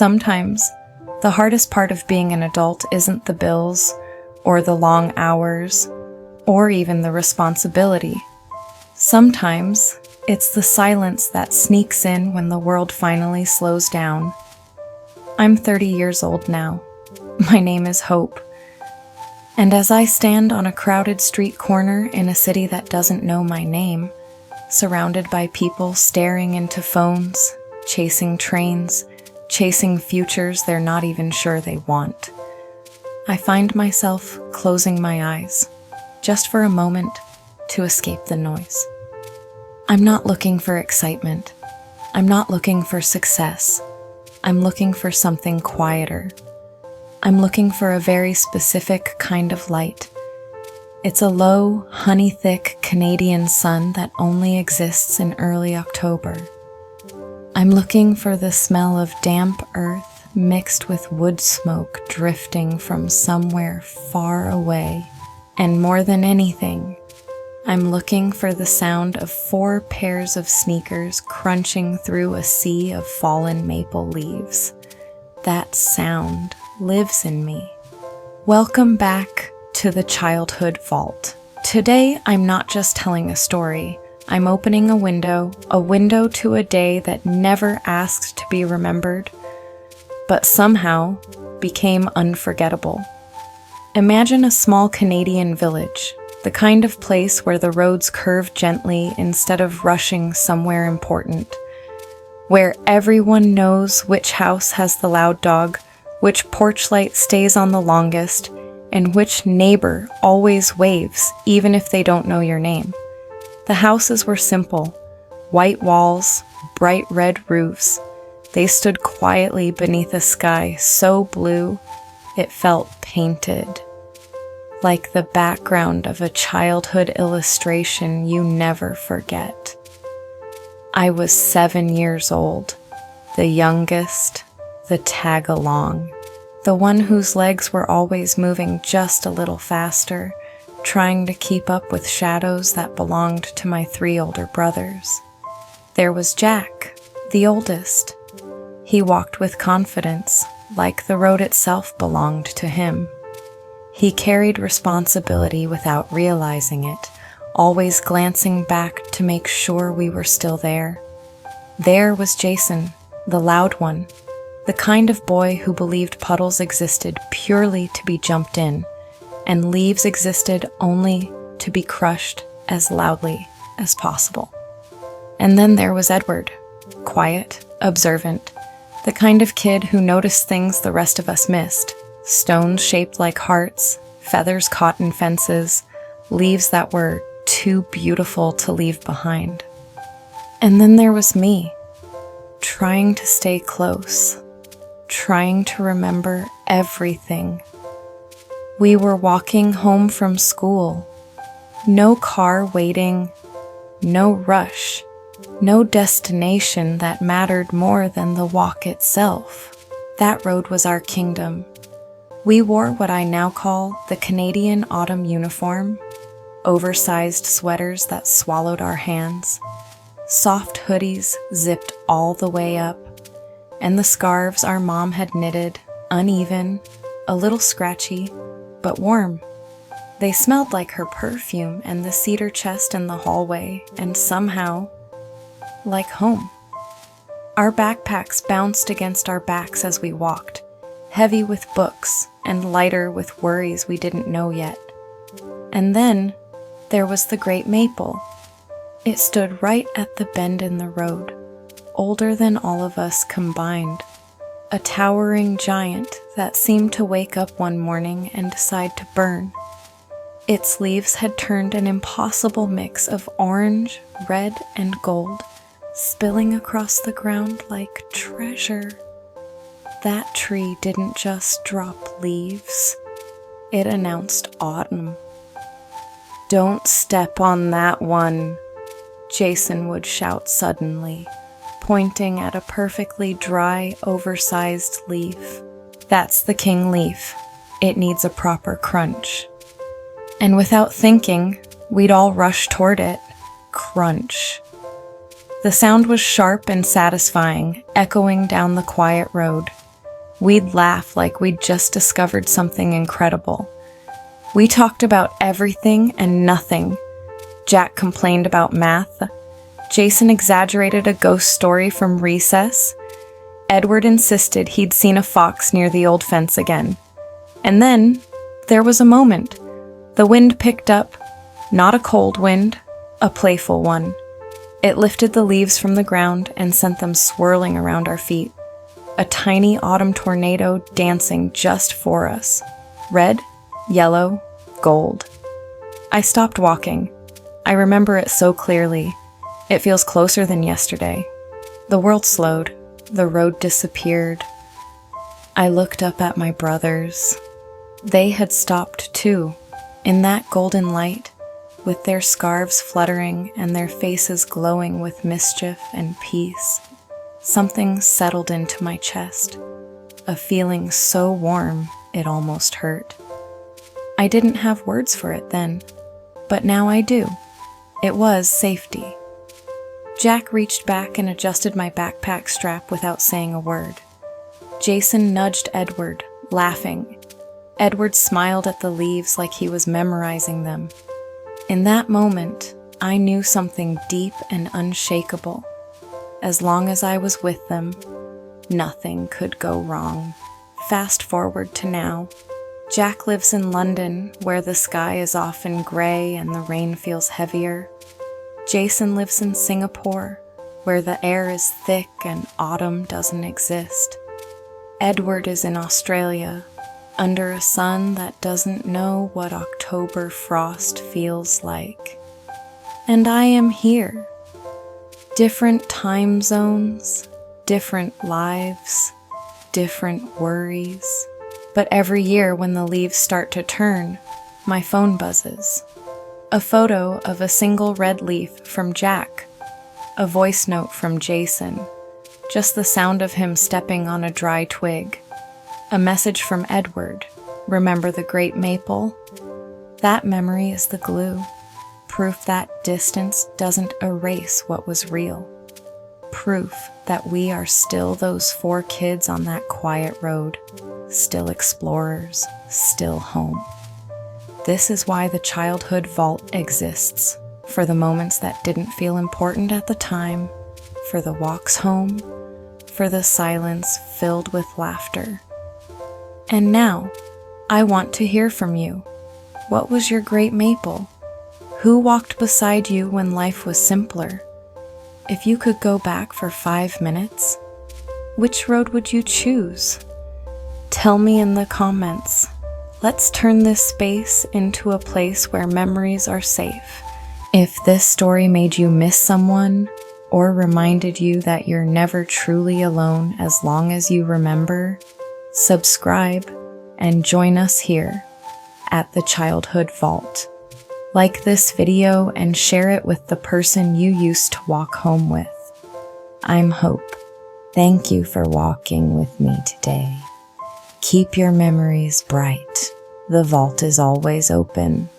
Sometimes, the hardest part of being an adult isn't the bills, or the long hours, or even the responsibility. Sometimes, it's the silence that sneaks in when the world finally slows down. I'm 30 years old now. My name is Hope. And as I stand on a crowded street corner in a city that doesn't know my name, surrounded by people staring into phones, chasing trains, chasing futures they're not even sure they want, I find myself closing my eyes, just for a moment, to escape the noise. I'm not looking for excitement. I'm not looking for success. I'm looking for something quieter. I'm looking for a very specific kind of light. It's a low, honey-thick Canadian sun that only exists in early October. I'm looking for the smell of damp earth mixed with wood smoke drifting from somewhere far away. And more than anything, I'm looking for the sound of 4 pairs of sneakers crunching through a sea of fallen maple leaves. That sound lives in me. Welcome back to the Childhood Vault. Today, I'm not just telling a story. I'm opening a window to a day that never asked to be remembered, but somehow became unforgettable. Imagine a small Canadian village, the kind of place where the roads curve gently instead of rushing somewhere important, where everyone knows which house has the loud dog, which porch light stays on the longest, and which neighbor always waves even if they don't know your name. The houses were simple, white walls, bright red roofs. They stood quietly beneath a sky so blue it felt painted, like the background of a childhood illustration you never forget. I was 7 years old, the youngest, the tag-along, the one whose legs were always moving just a little faster, trying to keep up with shadows that belonged to my 3 older brothers. There was Jack, the oldest. He walked with confidence, like the road itself belonged to him. He carried responsibility without realizing it, always glancing back to make sure we were still there. There was Jason, the loud one, the kind of boy who believed puddles existed purely to be jumped in, and leaves existed only to be crushed as loudly as possible. And then there was Edward, quiet, observant, the kind of kid who noticed things the rest of us missed. Stones shaped like hearts, feathers caught in fences, leaves that were too beautiful to leave behind. And then there was me, trying to stay close, trying to remember everything. We were walking home from school. No car waiting, no rush, no destination that mattered more than the walk itself. That road was our kingdom. We wore what I now call the Canadian autumn uniform, oversized sweaters that swallowed our hands, soft hoodies zipped all the way up, and the scarves our mom had knitted, uneven, a little scratchy, but warm. They smelled like her perfume and the cedar chest in the hallway, and somehow, like home. Our backpacks bounced against our backs as we walked, heavy with books and lighter with worries we didn't know yet. And then there was the great maple. It stood right at the bend in the road, older than all of us combined, a towering giant that seemed to wake up one morning and decide to burn. Its leaves had turned an impossible mix of orange, red, and gold, spilling across the ground like treasure. That tree didn't just drop leaves. It announced autumn. "Don't step on that one," Jason would shout suddenly, pointing at a perfectly dry, oversized leaf. "That's the king leaf. It needs a proper crunch." And without thinking, we'd all rush toward it. Crunch. The sound was sharp and satisfying, echoing down the quiet road. We'd laugh like we'd just discovered something incredible. We talked about everything and nothing. Jack complained about math. Jason exaggerated a ghost story from recess. Edward insisted he'd seen a fox near the old fence again. And then there was a moment. The wind picked up, not a cold wind, a playful one. It lifted the leaves from the ground and sent them swirling around our feet. A tiny autumn tornado dancing just for us. Red, yellow, gold. I stopped walking. I remember it so clearly. It feels closer than yesterday. The world slowed. The road disappeared. I looked up at my brothers. They had stopped too, in that golden light, with their scarves fluttering and their faces glowing with mischief and peace. Something settled into my chest, a feeling so warm it almost hurt. I didn't have words for it then, but now I do. It was safety. Jack reached back and adjusted my backpack strap without saying a word. Jason nudged Edward, laughing. Edward smiled at the leaves like he was memorizing them. In that moment, I knew something deep and unshakable. As long as I was with them, nothing could go wrong. Fast forward to now. Jack lives in London, where the sky is often gray and the rain feels heavier. Jason lives in Singapore, where the air is thick and autumn doesn't exist. Edward is in Australia, under a sun that doesn't know what October frost feels like. And I am here. Different time zones, different lives, different worries. But every year when the leaves start to turn, my phone buzzes. A photo of a single red leaf from Jack. A voice note from Jason. Just the sound of him stepping on a dry twig. A message from Edward. Remember the great maple? That memory is the glue. Proof that distance doesn't erase what was real. Proof that we are still those 4 kids on that quiet road. Still explorers, still home. This is why the childhood vault exists. For the moments that didn't feel important at the time. For the walks home. For the silence filled with laughter. And now, I want to hear from you. What was your great maple? Who walked beside you when life was simpler? If you could go back for 5 minutes, which road would you choose? Tell me in the comments. Let's turn this space into a place where memories are safe. If this story made you miss someone, or reminded you that you're never truly alone as long as you remember, subscribe and join us here at the Childhood Vault. Like this video and share it with the person you used to walk home with. I'm Hope. Thank you for walking with me today. Keep your memories bright. The vault is always open.